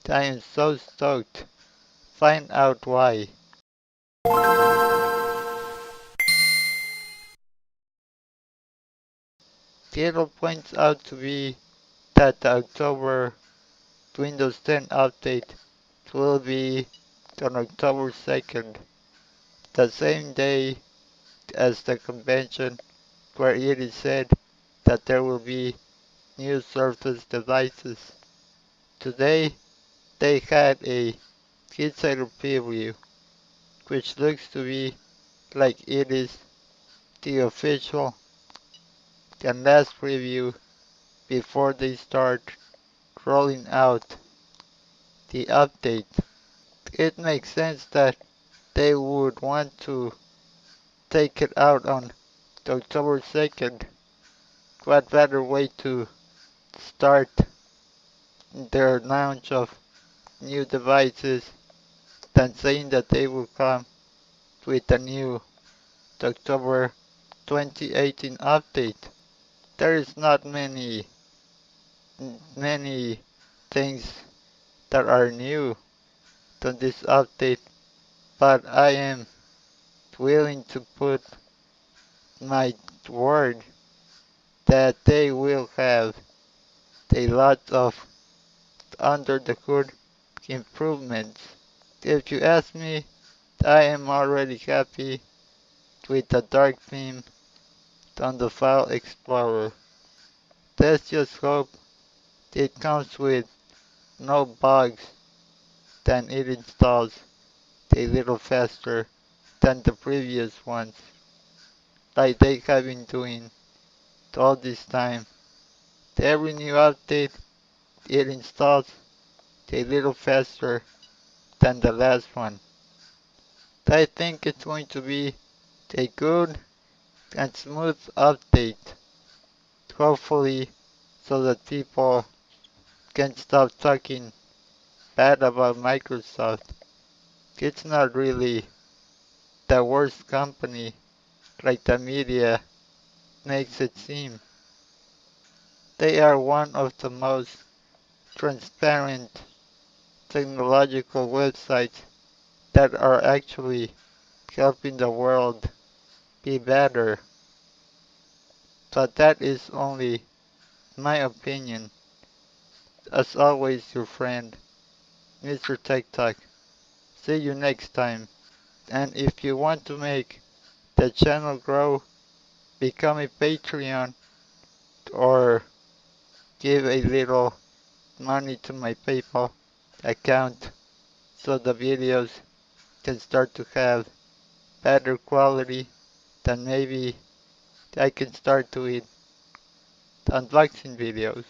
I am so stoked. Find out why. Tito points out to be that the October Windows 10 update will be on October 2nd, the same day as the convention where it is said that there will be new Surface devices. Today, they had a insider preview, which looks to be like it is the official and last preview before they start rolling out the update. It makes sense that they would want to take it out on October 2nd. What better way to start their launch of new devices than saying that they will come with a new October 2018 update. There is not many things that are new on this update, but I am willing to put my word that they will have a lot of under the hood improvements. If you ask me, I am already happy with the dark theme on the File Explorer. Let's just hope it comes with no bugs, then it installs a little faster than the previous ones, like they have been doing all this time. Every new update, it installs a little faster than the last one. I think it's going to be a good and smooth update, hopefully, so that people can stop talking bad about Microsoft. It's not really the worst company like the media makes it seem. They are one of the most transparent technological websites that are actually helping the world be better. But that is only my opinion. As always, your friend, Mr. Tech Talk. See you next time. And if you want to make the channel grow, become a Patreon or give a little money to my PayPal account so the videos can start to have better quality, then maybe I can start doing unboxing videos.